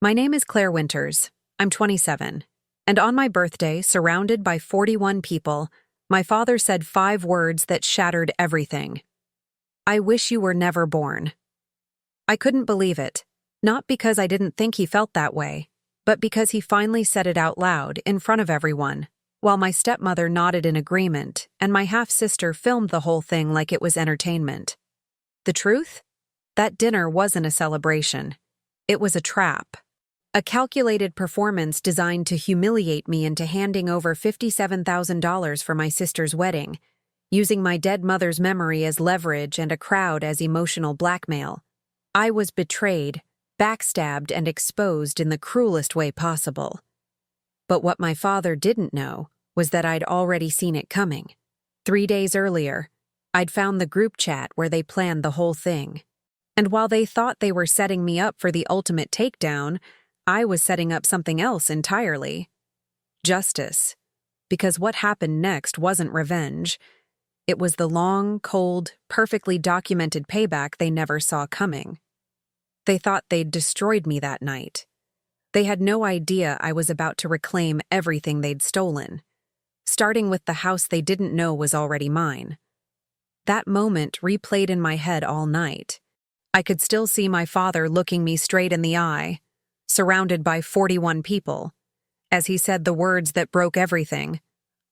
My name is Claire Winters. I'm 27. And on my birthday, surrounded by 41 people, my father said 5 words that shattered everything. I wish you were never born. I couldn't believe it, not because I didn't think he felt that way, but because he finally said it out loud in front of everyone, while my stepmother nodded in agreement and my half-sister filmed the whole thing like it was entertainment. The truth? That dinner wasn't a celebration. It was a trap. A calculated performance designed to humiliate me into handing over $57,000 for my sister's wedding, using my dead mother's memory as leverage and a crowd as emotional blackmail. I was betrayed, backstabbed, and exposed in the cruelest way possible. But what my father didn't know was that I'd already seen it coming. 3 days earlier, I'd found the group chat where they planned the whole thing. And while they thought they were setting me up for the ultimate takedown, I was setting up something else entirely. Justice. Because what happened next wasn't revenge. It was the long, cold, perfectly documented payback they never saw coming. They thought they'd destroyed me that night. They had no idea I was about to reclaim everything they'd stolen, starting with the house they didn't know was already mine. That moment replayed in my head all night. I could still see my father looking me straight in the eye, surrounded by 41 people, as he said the words that broke everything.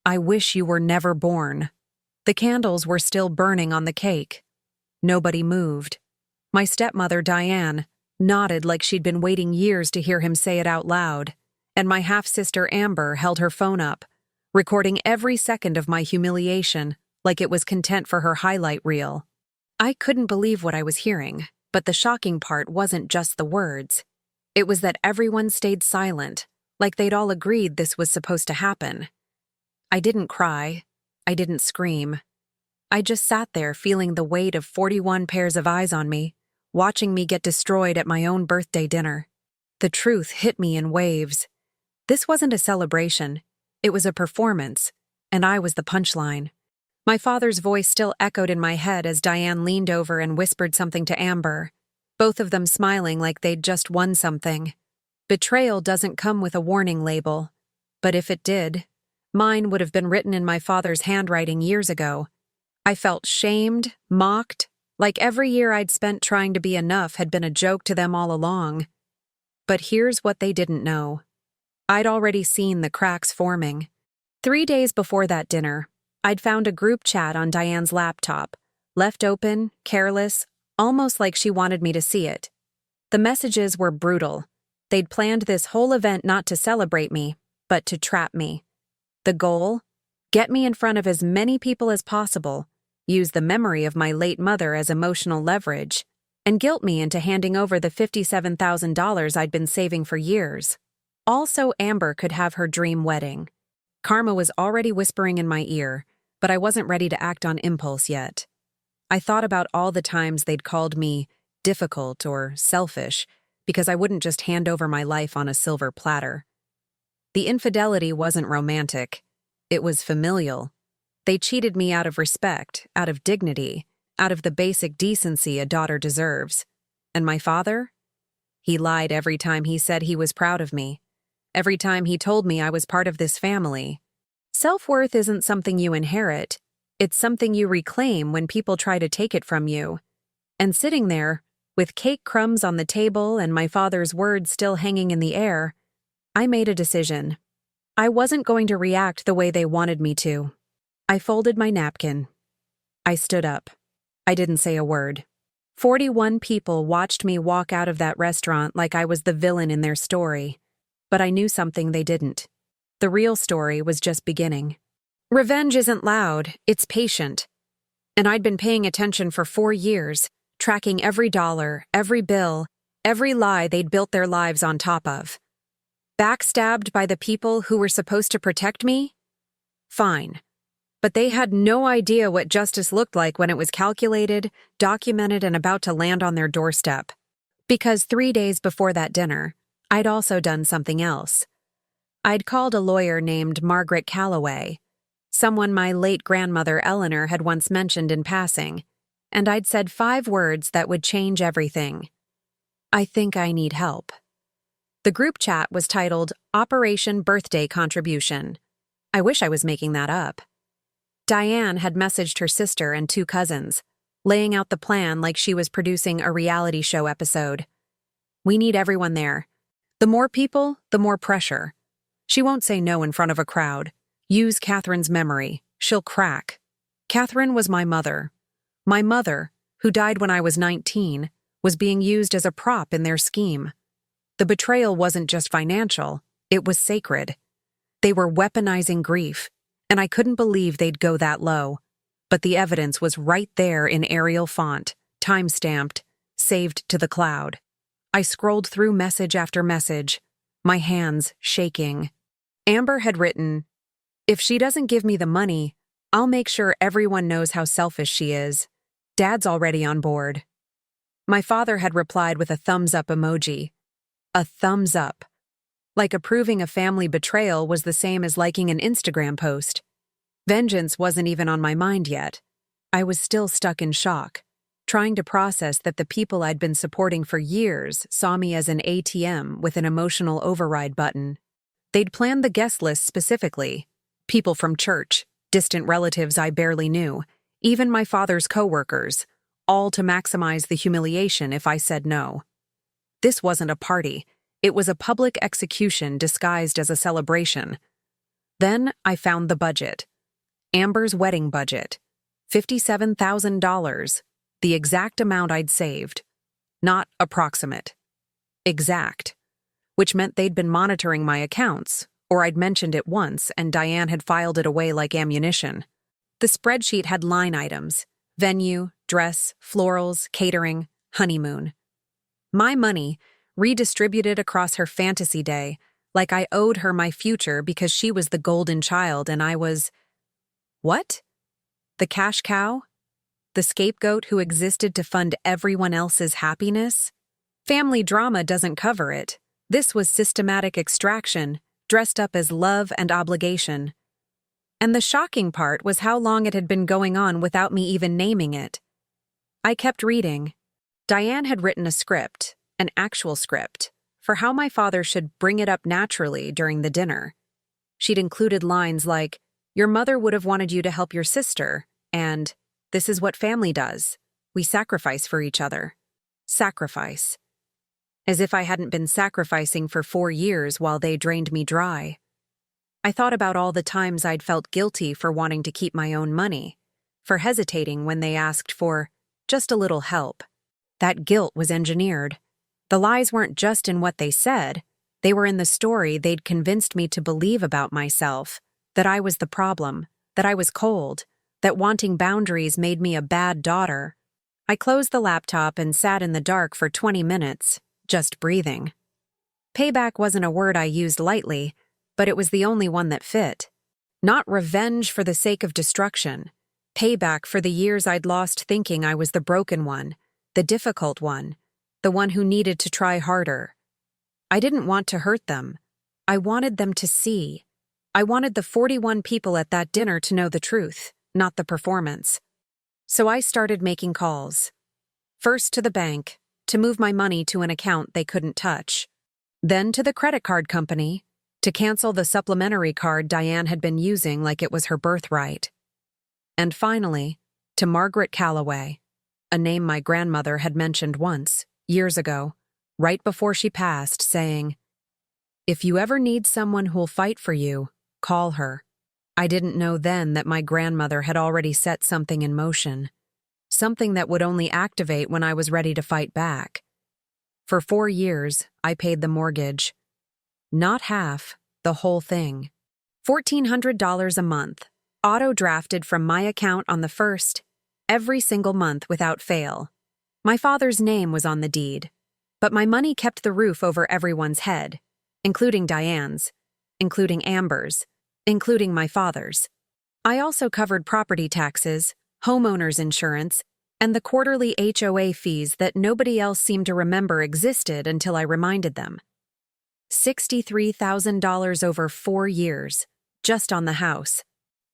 I wish you were never born. The candles were still burning on the cake. Nobody moved. My stepmother, Diane, nodded like she'd been waiting years to hear him say it out loud, and my half-sister Amber held her phone up, recording every second of my humiliation like it was content for her highlight reel. I couldn't believe what I was hearing, but the shocking part wasn't just the words. It was that everyone stayed silent, like they'd all agreed this was supposed to happen. I didn't cry. I didn't scream. I just sat there feeling the weight of 41 pairs of eyes on me, watching me get destroyed at my own birthday dinner. The truth hit me in waves. This wasn't a celebration. It was a performance, and I was the punchline. My father's voice still echoed in my head as Diane leaned over and whispered something to Amber, both of them smiling like they'd just won something. Betrayal doesn't come with a warning label, but if it did, mine would have been written in my father's handwriting years ago. I felt shamed, mocked, like every year I'd spent trying to be enough had been a joke to them all along. But here's what they didn't know. I'd already seen the cracks forming. 3 days before that dinner, I'd found a group chat on Diane's laptop, left open, careless, almost like she wanted me to see it. The messages were brutal. They'd planned this whole event not to celebrate me, but to trap me. The goal? Get me in front of as many people as possible, use the memory of my late mother as emotional leverage, and guilt me into handing over the $57,000 I'd been saving for years. Also, Amber could have her dream wedding. Karma was already whispering in my ear, but I wasn't ready to act on impulse yet. I thought about all the times they'd called me difficult or selfish because I wouldn't just hand over my life on a silver platter. The infidelity wasn't romantic. It was familial. They cheated me out of respect, out of dignity, out of the basic decency a daughter deserves. And my father? He lied every time he said he was proud of me. Every time he told me I was part of this family. Self-worth isn't something you inherit. It's something you reclaim when people try to take it from you. And sitting there, with cake crumbs on the table and my father's words still hanging in the air, I made a decision. I wasn't going to react the way they wanted me to. I folded my napkin. I stood up. I didn't say a word. 41 people watched me walk out of that restaurant like I was the villain in their story. But I knew something they didn't. The real story was just beginning. Revenge isn't loud, it's patient. And I'd been paying attention for 4 years, tracking every dollar, every bill, every lie they'd built their lives on top of. Backstabbed by the people who were supposed to protect me? Fine. But they had no idea what justice looked like when it was calculated, documented, and about to land on their doorstep. Because 3 days before that dinner, I'd also done something else. I'd called a lawyer named Margaret Calloway, someone my late grandmother Eleanor had once mentioned in passing, and I'd said 5 words that would change everything. I think I need help. The group chat was titled Operation Birthday Contribution. I wish I was making that up. Diane had messaged her sister and 2 cousins, laying out the plan like she was producing a reality show episode. We need everyone there. The more people, the more pressure. She won't say no in front of a crowd. Use Catherine's memory. She'll crack. Catherine was my mother. My mother, who died when I was 19, was being used as a prop in their scheme. The betrayal wasn't just financial, it was sacred. They were weaponizing grief, and I couldn't believe they'd go that low. But the evidence was right there in Arial font, time-stamped, saved to the cloud. I scrolled through message after message, my hands shaking. Amber had written, "If she doesn't give me the money, I'll make sure everyone knows how selfish she is. Dad's already on board." My father had replied with a thumbs-up emoji. A thumbs up. Like approving a family betrayal was the same as liking an Instagram post. Vengeance wasn't even on my mind yet. I was still stuck in shock, trying to process that the people I'd been supporting for years saw me as an ATM with an emotional override button. They'd planned the guest list specifically. People from church, distant relatives I barely knew, even my father's coworkers, all to maximize the humiliation if I said no. This wasn't a party. It was a public execution disguised as a celebration. Then I found the budget. Amber's wedding budget. $57,000, the exact amount I'd saved. Not approximate. Exact. Which meant they'd been monitoring my accounts, or I'd mentioned it once and Diane had filed it away like ammunition. The spreadsheet had line items: venue, dress, florals, catering, honeymoon. My money, redistributed across her fantasy day, like I owed her my future because she was the golden child and I was… What? The cash cow? The scapegoat who existed to fund everyone else's happiness? Family drama doesn't cover it. This was systematic extraction, dressed up as love and obligation. And the shocking part was how long it had been going on without me even naming it. I kept reading. Diane had written a script, an actual script, for how my father should bring it up naturally during the dinner. She'd included lines like, "Your mother would have wanted you to help your sister," and "This is what family does. We sacrifice for each other." Sacrifice. As if I hadn't been sacrificing for 4 years while they drained me dry. I thought about all the times I'd felt guilty for wanting to keep my own money, for hesitating when they asked for just a little help. That guilt was engineered. The lies weren't just in what they said, they were in the story they'd convinced me to believe about myself, that I was the problem, that I was cold, that wanting boundaries made me a bad daughter. I closed the laptop and sat in the dark for 20 minutes, just breathing. Payback wasn't a word I used lightly, but it was the only one that fit. Not revenge for the sake of destruction. Payback for the years I'd lost thinking I was the broken one, the difficult one, the one who needed to try harder. I didn't want to hurt them. I wanted them to see. I wanted the 41 people at that dinner to know the truth, not the performance. So I started making calls. First to the bank, to move my money to an account they couldn't touch. Then to the credit card company, to cancel the supplementary card Diane had been using like it was her birthright. And finally, to Margaret Calloway, a name my grandmother had mentioned once, years ago, right before she passed, saying, "If you ever need someone who'll fight for you, call her." I didn't know then that my grandmother had already set something in motion, something that would only activate when I was ready to fight back. For 4 years, I paid the mortgage. Not half, the whole thing. $1,400 a month, auto-drafted from my account on the first, every single month without fail. My father's name was on the deed, but my money kept the roof over everyone's head, including Diane's, including Amber's, including my father's. I also covered property taxes, homeowners insurance, and the quarterly HOA fees that nobody else seemed to remember existed until I reminded them. $63,000 over 4 years, just on the house.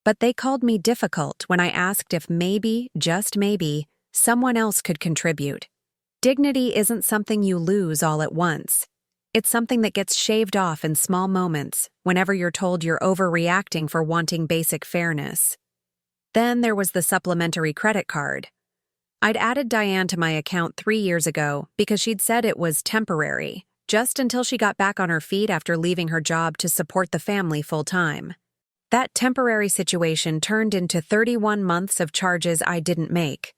But they called me difficult when I asked if maybe, just maybe, someone else could contribute. Dignity isn't something you lose all at once. It's something that gets shaved off in small moments whenever you're told you're overreacting for wanting basic fairness. Then there was the supplementary credit card. I'd added Diane to my account 3 years ago because she'd said it was temporary, just until she got back on her feet after leaving her job to support the family full-time. That temporary situation turned into 31 months of charges I didn't make.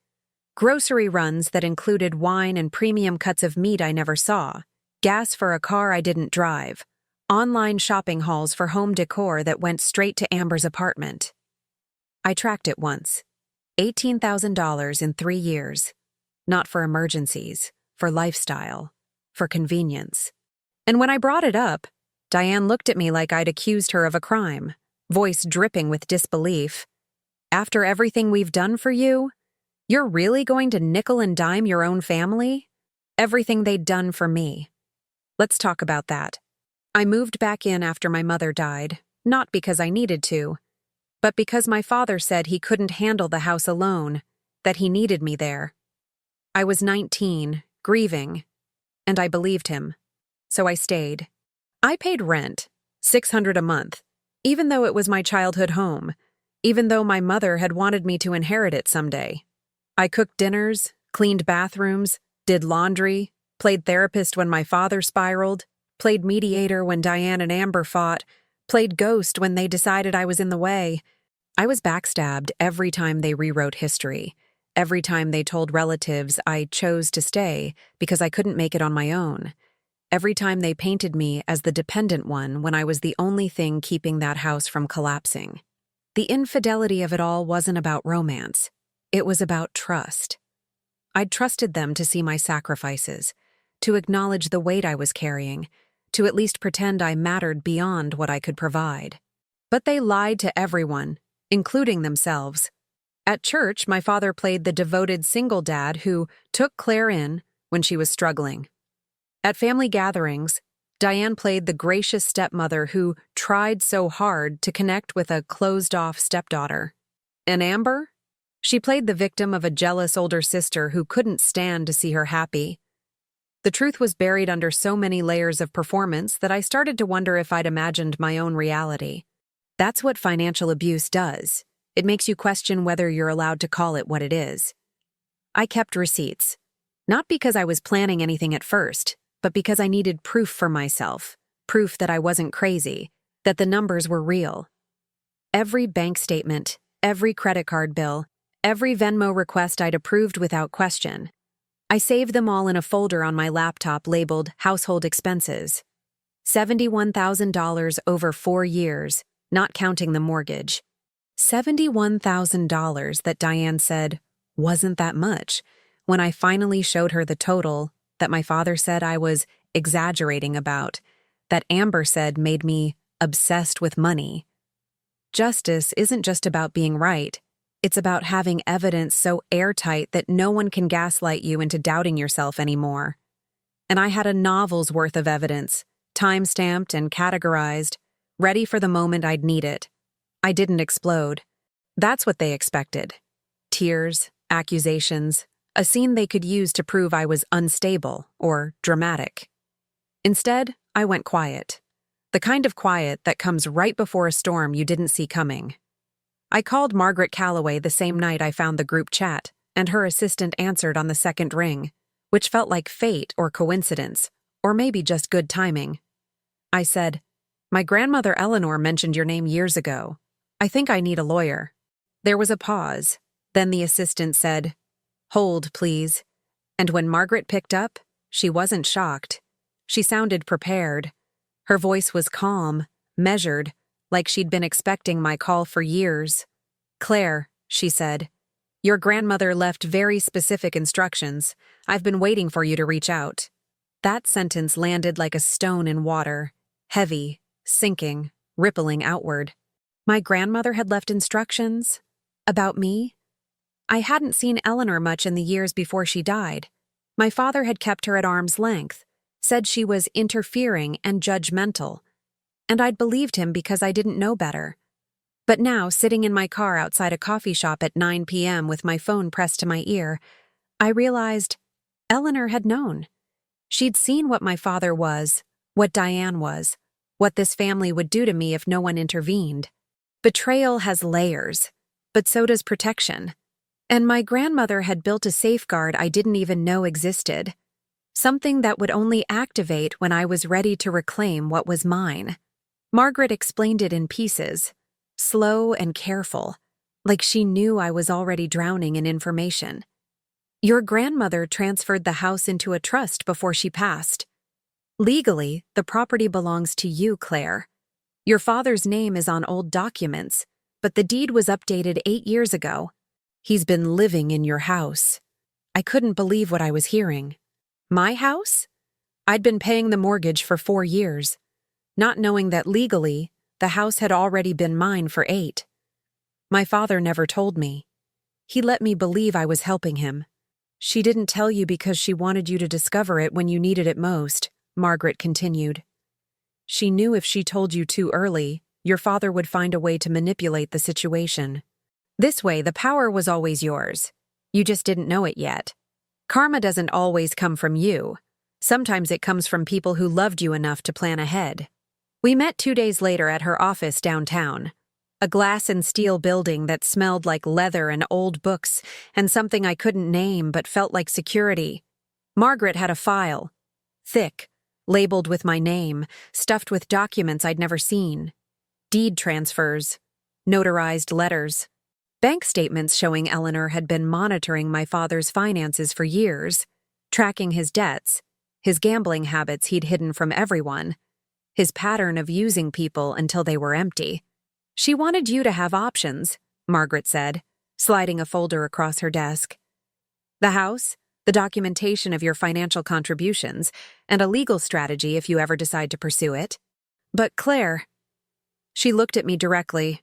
Grocery runs that included wine and premium cuts of meat I never saw, gas for a car I didn't drive, online shopping hauls for home decor that went straight to Amber's apartment. I tracked it once. $18,000 in 3 years. Not for emergencies, for lifestyle, for convenience. And when I brought it up, Diane looked at me like I'd accused her of a crime, voice dripping with disbelief. After everything we've done for you, you're really going to nickel and dime your own family? Everything they'd done for me. Let's talk about that. I moved back in after my mother died, not because I needed to, but because my father said he couldn't handle the house alone, that he needed me there. I was 19, grieving, and I believed him. So I stayed. I paid rent, $600 a month, even though it was my childhood home, even though my mother had wanted me to inherit it someday. I cooked dinners, cleaned bathrooms, did laundry, played therapist when my father spiraled, played mediator when Diane and Amber fought, played ghost when they decided I was in the way. I was backstabbed every time they rewrote history, every time they told relatives I chose to stay because I couldn't make it on my own, every time they painted me as the dependent one when I was the only thing keeping that house from collapsing. The infidelity of it all wasn't about romance. It was about trust. I'd trusted them to see my sacrifices, to acknowledge the weight I was carrying, to at least pretend I mattered beyond what I could provide. But they lied to everyone, including themselves. At church, my father played the devoted single dad who took Claire in when she was struggling. At family gatherings, Diane played the gracious stepmother who tried so hard to connect with a closed-off stepdaughter. And Amber? She played the victim of a jealous older sister who couldn't stand to see her happy. The truth was buried under so many layers of performance that I started to wonder if I'd imagined my own reality. That's what financial abuse does. It makes you question whether you're allowed to call it what it is. I kept receipts. Not because I was planning anything at first, but because I needed proof for myself, proof that I wasn't crazy, that the numbers were real. Every bank statement, every credit card bill, every Venmo request I'd approved without question. I saved them all in a folder on my laptop labeled Household Expenses. $71,000 over 4 years, not counting the mortgage. $71,000 that Diane said wasn't that much when I finally showed her the total that my father said I was exaggerating about, that Amber said made me obsessed with money. Justice isn't just about being right. It's about having evidence so airtight that no one can gaslight you into doubting yourself anymore. And I had a novel's worth of evidence, time-stamped and categorized, ready for the moment I'd need it. I didn't explode. That's what they expected. Tears, accusations, a scene they could use to prove I was unstable or dramatic. Instead, I went quiet. The kind of quiet that comes right before a storm you didn't see coming. I called Margaret Calloway the same night I found the group chat, and her assistant answered on the second ring, which felt like fate or coincidence, or maybe just good timing. I said, "My grandmother Eleanor mentioned your name years ago. I think I need a lawyer." There was a pause. Then the assistant said, "Hold, please." And when Margaret picked up, she wasn't shocked. She sounded prepared. Her voice was calm, measured, like she'd been expecting my call for years. "Claire," she said, "your grandmother left very specific instructions. I've been waiting for you to reach out." That sentence landed like a stone in water, heavy, sinking, rippling outward. My grandmother had left instructions? About me? I hadn't seen Eleanor much in the years before she died. My father had kept her at arm's length, said she was interfering and judgmental, and I'd believed him because I didn't know better. But now, sitting in my car outside a coffee shop at 9 p.m. with my phone pressed to my ear, I realized Eleanor had known. She'd seen what my father was, what Diane was, what this family would do to me if no one intervened. Betrayal has layers, but so does protection. And my grandmother had built a safeguard I didn't even know existed. Something that would only activate when I was ready to reclaim what was mine. Margaret explained it in pieces, slow and careful, like she knew I was already drowning in information. Your grandmother transferred the house into a trust before she passed. Legally, the property belongs to you, Claire. Your father's name is on old documents, but the deed was updated 8 years ago. He's been living in your house. I couldn't believe what I was hearing. My house? I'd been paying the mortgage for 4 years, not knowing that legally, the house had already been mine for 8. My father never told me. He let me believe I was helping him. She didn't tell you because she wanted you to discover it when you needed it most, Margaret continued. She knew if she told you too early, your father would find a way to manipulate the situation. This way, the power was always yours. You just didn't know it yet. Karma doesn't always come from you. Sometimes it comes from people who loved you enough to plan ahead. We met 2 days later at her office downtown. A glass and steel building that smelled like leather and old books and something I couldn't name but felt like security. Margaret had a file. Thick, labeled with my name, stuffed with documents I'd never seen. Deed transfers, notarized letters. Bank statements showing Eleanor had been monitoring my father's finances for years, tracking his debts, his gambling habits he'd hidden from everyone, his pattern of using people until they were empty. She wanted you to have options, Margaret said, sliding a folder across her desk. The house, the documentation of your financial contributions, and a legal strategy if you ever decide to pursue it. But Claire, she looked at me directly.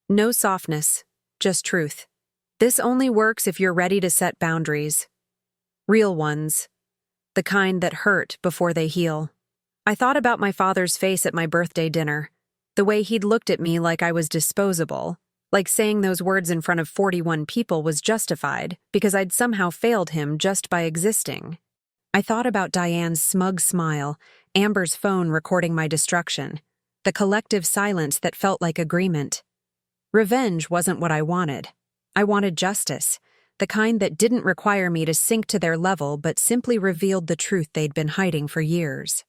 No softness, just truth. This only works if you're ready to set boundaries. Real ones. The kind that hurt before they heal. I thought about my father's face at my birthday dinner. The way he'd looked at me like I was disposable, like saying those words in front of 41 people was justified because I'd somehow failed him just by existing. I thought about Diane's smug smile, Amber's phone recording my destruction, the collective silence that felt like agreement. Revenge wasn't what I wanted. I wanted justice, the kind that didn't require me to sink to their level but simply revealed the truth they'd been hiding for years.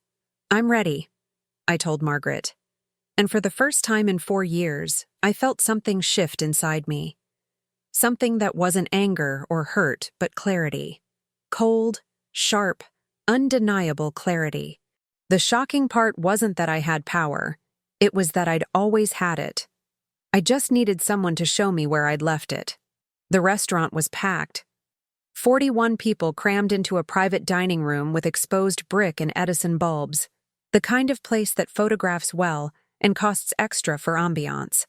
I'm ready, I told Margaret. And for the first time in 4 years, I felt something shift inside me. Something that wasn't anger or hurt, but clarity. Cold, sharp, undeniable clarity. The shocking part wasn't that I had power. It was that I'd always had it. I just needed someone to show me where I'd left it. The restaurant was packed. 41 people crammed into a private dining room with exposed brick and Edison bulbs. The kind of place that photographs well and costs extra for ambiance.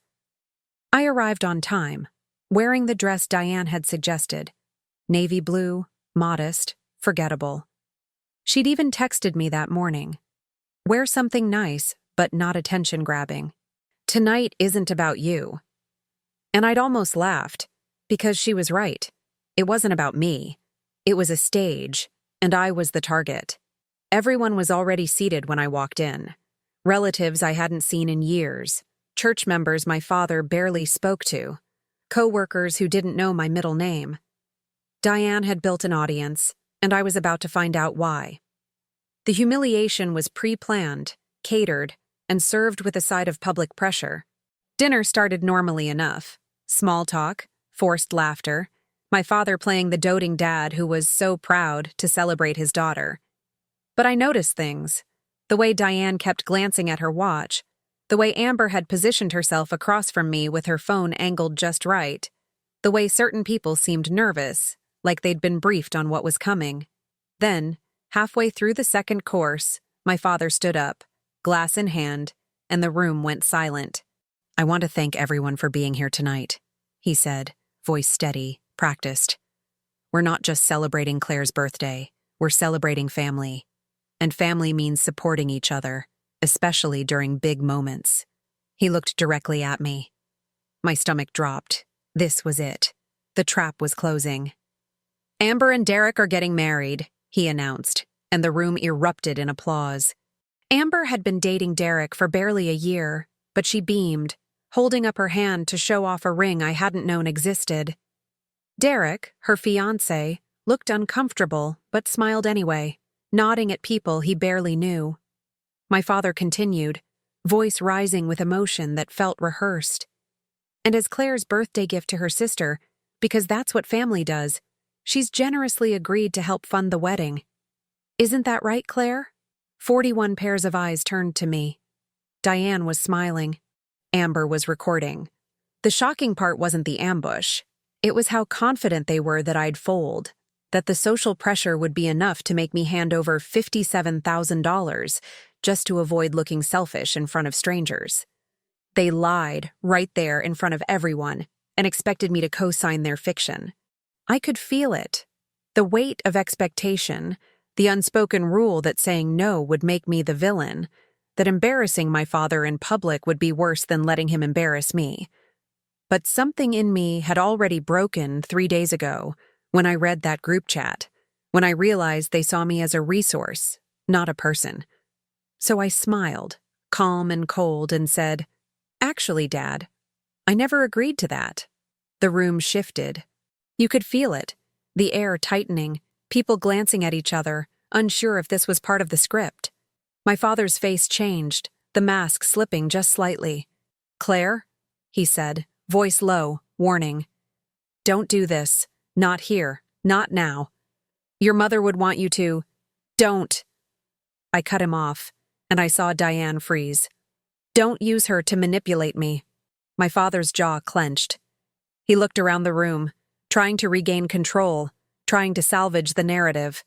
I arrived on time, wearing the dress Diane had suggested. Navy blue, modest, forgettable. She'd even texted me that morning. Wear something nice, but not attention-grabbing. Tonight isn't about you. And I'd almost laughed, because she was right. It wasn't about me. It was a stage, and I was the target. Everyone was already seated when I walked in. Relatives I hadn't seen in years, church members my father barely spoke to, co-workers who didn't know my middle name. Diane had built an audience, and I was about to find out why. The humiliation was pre-planned, catered, and served with a side of public pressure. Dinner started normally enough. Small talk, forced laughter, my father playing the doting dad who was so proud to celebrate his daughter. But I noticed things. The way Diane kept glancing at her watch, the way Amber had positioned herself across from me with her phone angled just right, the way certain people seemed nervous, like they'd been briefed on what was coming. Then, halfway through the second course, my father stood up, glass in hand, and the room went silent. I want to thank everyone for being here tonight, he said, voice steady, practiced. We're not just celebrating Claire's birthday, we're celebrating family. And family means supporting each other, especially during big moments. He looked directly at me. My stomach dropped. This was it. The trap was closing. Amber and Derek are getting married, he announced, and the room erupted in applause. Amber had been dating Derek for barely a year, but she beamed, holding up her hand to show off a ring I hadn't known existed. Derek, her fiancé, looked uncomfortable but smiled anyway, nodding at people he barely knew. My father continued, voice rising with emotion that felt rehearsed. And as Claire's birthday gift to her sister, because that's what family does, she's generously agreed to help fund the wedding. Isn't that right, Claire? 41 pairs of eyes turned to me. Diane was smiling. Amber was recording. The shocking part wasn't the ambush. It was how confident they were that I'd fold, that the social pressure would be enough to make me hand over $57,000 just to avoid looking selfish in front of strangers. They lied right there in front of everyone and expected me to co-sign their fiction. I could feel it. The weight of expectation, the unspoken rule that saying no would make me the villain, that embarrassing my father in public would be worse than letting him embarrass me. But something in me had already broken 3 days ago when I read that group chat, when I realized they saw me as a resource, not a person. So I smiled, calm and cold, and said, "Actually, Dad, I never agreed to that." The room shifted. You could feel it, the air tightening, people glancing at each other, unsure if this was part of the script. My father's face changed, the mask slipping just slightly. "Claire," he said, voice low, warning. "Don't do this. Not here. Not now. Your mother would want you to. Don't." I cut him off, and I saw Diane freeze. "Don't use her to manipulate me." My father's jaw clenched. He looked around the room, trying to regain control, trying to salvage the narrative.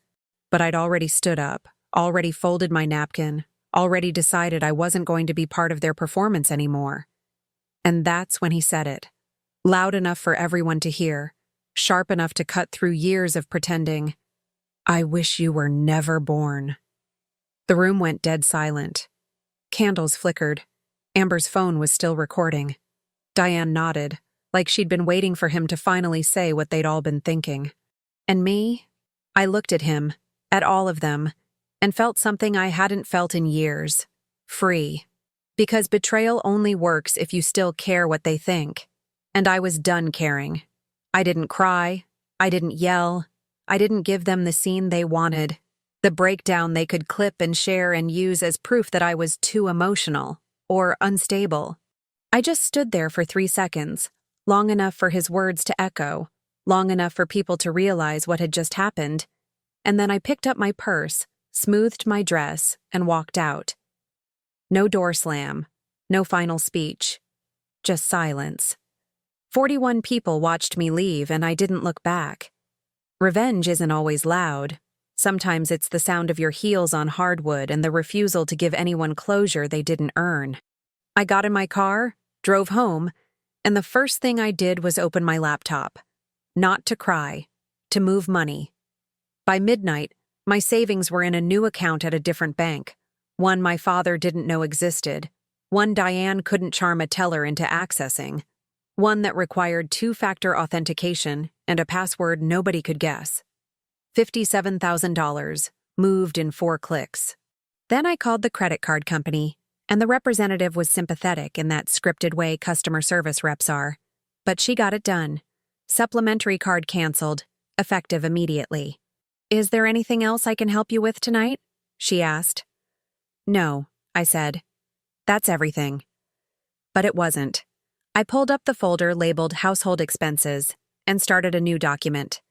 But I'd already stood up, already folded my napkin, already decided I wasn't going to be part of their performance anymore. And that's when he said it, loud enough for everyone to hear, sharp enough to cut through years of pretending. "I wish you were never born." The room went dead silent. Candles flickered. Amber's phone was still recording. Diane nodded, like she'd been waiting for him to finally say what they'd all been thinking. And me? I looked at him, at all of them, and felt something I hadn't felt in years. Free. Because betrayal only works if you still care what they think. And I was done caring. I didn't cry. I didn't yell. I didn't give them the scene they wanted, the breakdown they could clip and share and use as proof that I was too emotional or unstable. I just stood there for 3 seconds, long enough for his words to echo, long enough for people to realize what had just happened, and then I picked up my purse, smoothed my dress, and walked out. No door slam, no final speech, just silence. 41 people watched me leave, and I didn't look back. Revenge isn't always loud. Sometimes it's the sound of your heels on hardwood and the refusal to give anyone closure they didn't earn. I got in my car, drove home, and the first thing I did was open my laptop. Not to cry, to move money. By midnight, my savings were in a new account at a different bank, one my father didn't know existed, one Diane couldn't charm a teller into accessing, one that required 2-factor authentication and a password nobody could guess. $57,000, moved in 4 clicks. Then I called the credit card company, and the representative was sympathetic in that scripted way customer service reps are. But she got it done. Supplementary card canceled, effective immediately. "Is there anything else I can help you with tonight?" she asked. "No," I said. "That's everything." But it wasn't. I pulled up the folder labeled Household Expenses and started a new document.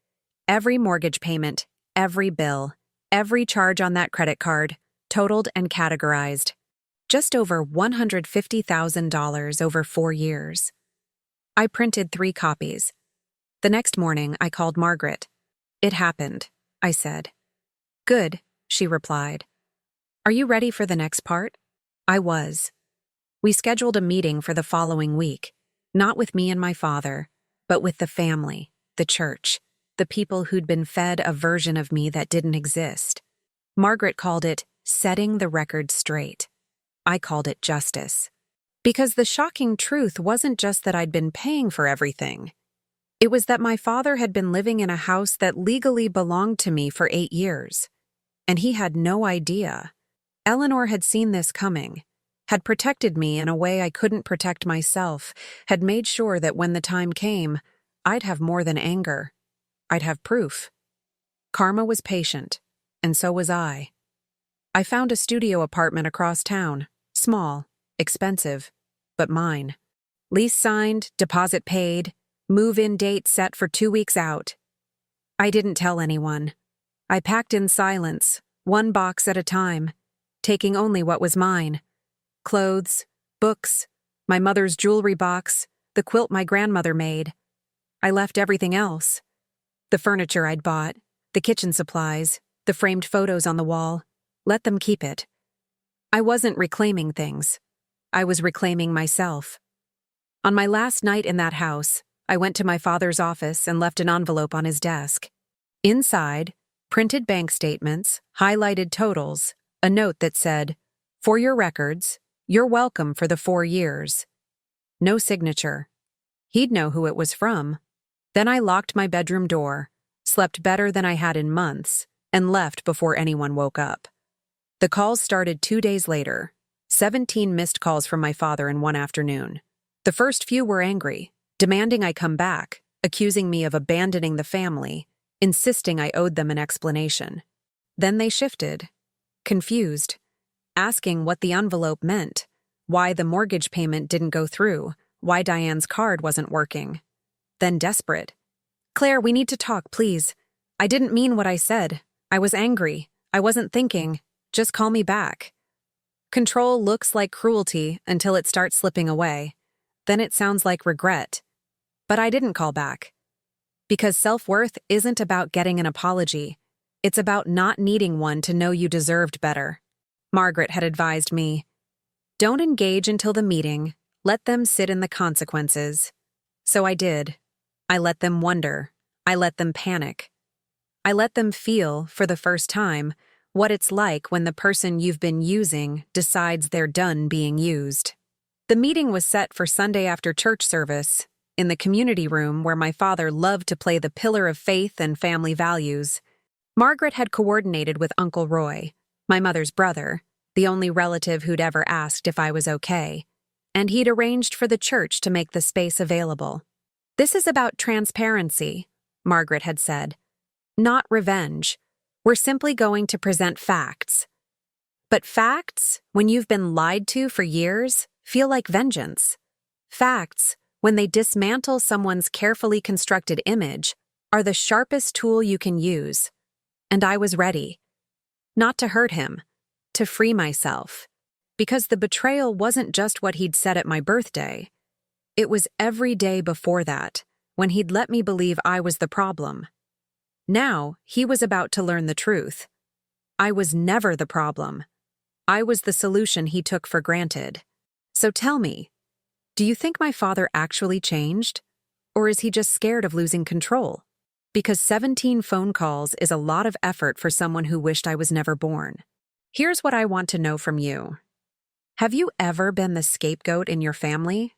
Every mortgage payment, every bill, every charge on that credit card, totaled and categorized. Just over $150,000 over 4 years. I printed 3 copies. The next morning, I called Margaret. "It happened," I said. "Good," she replied. "Are you ready for the next part?" I was. We scheduled a meeting for the following week, not with me and my father, but with the family, the church, the people who'd been fed a version of me that didn't exist. Margaret called it setting the record straight. I called it justice. Because the shocking truth wasn't just that I'd been paying for everything. It was that my father had been living in a house that legally belonged to me for 8 years, and he had no idea. Eleanor had seen this coming, had protected me in a way I couldn't protect myself, had made sure that when the time came, I'd have more than anger. I'd have proof. Karma was patient, and so was I. I found a studio apartment across town, small, expensive, but mine. Lease signed, deposit paid, move-in date set for 2 weeks out. I didn't tell anyone. I packed in silence, one box at a time, taking only what was mine. Clothes, books, my mother's jewelry box, the quilt my grandmother made. I left everything else. The furniture I'd bought, the kitchen supplies, the framed photos on the wall. Let them keep it. I wasn't reclaiming things. I was reclaiming myself. On my last night in that house, I went to my father's office and left an envelope on his desk. Inside, printed bank statements, highlighted totals, a note that said, "For your records, you're welcome for the 4 years." No signature. He'd know who it was from. Then I locked my bedroom door, slept better than I had in months, and left before anyone woke up. The calls started 2 days later, 17 missed calls from my father in one afternoon. The first few were angry, demanding I come back, accusing me of abandoning the family, insisting I owed them an explanation. Then they shifted, confused, asking what the envelope meant, why the mortgage payment didn't go through, why Diane's card wasn't working. Then desperate. "Claire, we need to talk, please. I didn't mean what I said. I was angry. I wasn't thinking. Just call me back." Control looks like cruelty until it starts slipping away. Then it sounds like regret. But I didn't call back. Because self-worth isn't about getting an apology. It's about not needing one to know you deserved better. Margaret had advised me, "Don't engage until the meeting. Let them sit in the consequences." So I did. I let them wonder. I let them panic. I let them feel, for the first time, what it's like when the person you've been using decides they're done being used. The meeting was set for Sunday after church service, in the community room where my father loved to play the pillar of faith and family values. Margaret had coordinated with Uncle Roy, my mother's brother, the only relative who'd ever asked if I was okay, and he'd arranged for the church to make the space available. "This is about transparency," Margaret had said. "Not revenge. We're simply going to present facts." But facts, when you've been lied to for years, feel like vengeance. Facts, when they dismantle someone's carefully constructed image, are the sharpest tool you can use. And I was ready. Not to hurt him, to free myself. Because the betrayal wasn't just what he'd said at my birthday. It was every day before that, when he'd let me believe I was the problem. Now, he was about to learn the truth. I was never the problem. I was the solution he took for granted. So tell me, do you think my father actually changed? Or is he just scared of losing control? Because 17 phone calls is a lot of effort for someone who wished I was never born. Here's what I want to know from you. Have you ever been the scapegoat in your family?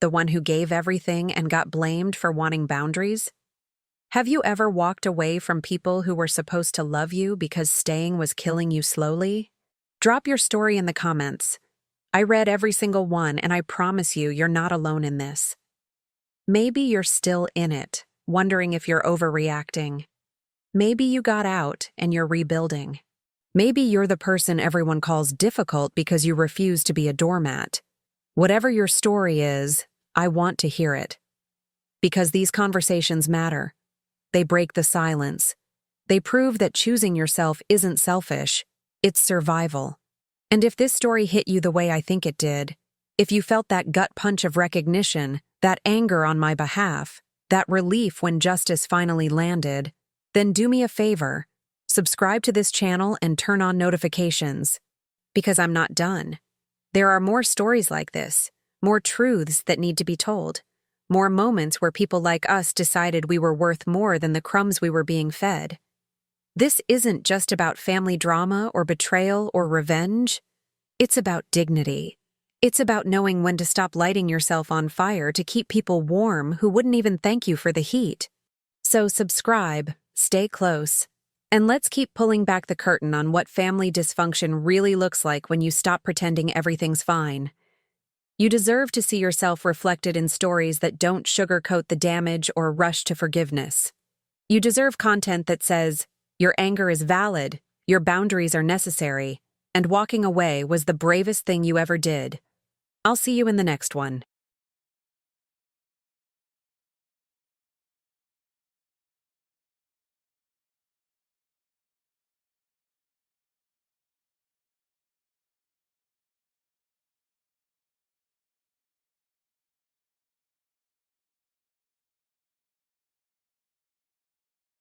The one who gave everything and got blamed for wanting boundaries? Have you ever walked away from people who were supposed to love you because staying was killing you slowly? Drop your story in the comments. I read every single one, and I promise you, you're not alone in this. Maybe you're still in it, wondering if you're overreacting. Maybe you got out and you're rebuilding. Maybe you're the person everyone calls difficult because you refuse to be a doormat. Whatever your story is, I want to hear it. Because these conversations matter. They break the silence. They prove that choosing yourself isn't selfish, it's survival. And if this story hit you the way I think it did, if you felt that gut punch of recognition, that anger on my behalf, that relief when justice finally landed, then do me a favor, subscribe to this channel and turn on notifications. Because I'm not done. There are more stories like this, more truths that need to be told, more moments where people like us decided we were worth more than the crumbs we were being fed. This isn't just about family drama or betrayal or revenge. It's about dignity. It's about knowing when to stop lighting yourself on fire to keep people warm who wouldn't even thank you for the heat. So subscribe, stay close, And let's keep pulling back the curtain on what family dysfunction really looks like when you stop pretending everything's fine. You deserve to see yourself reflected in stories that don't sugarcoat the damage or rush to forgiveness. You deserve content that says, your anger is valid, your boundaries are necessary, and walking away was the bravest thing you ever did. I'll see you in the next one.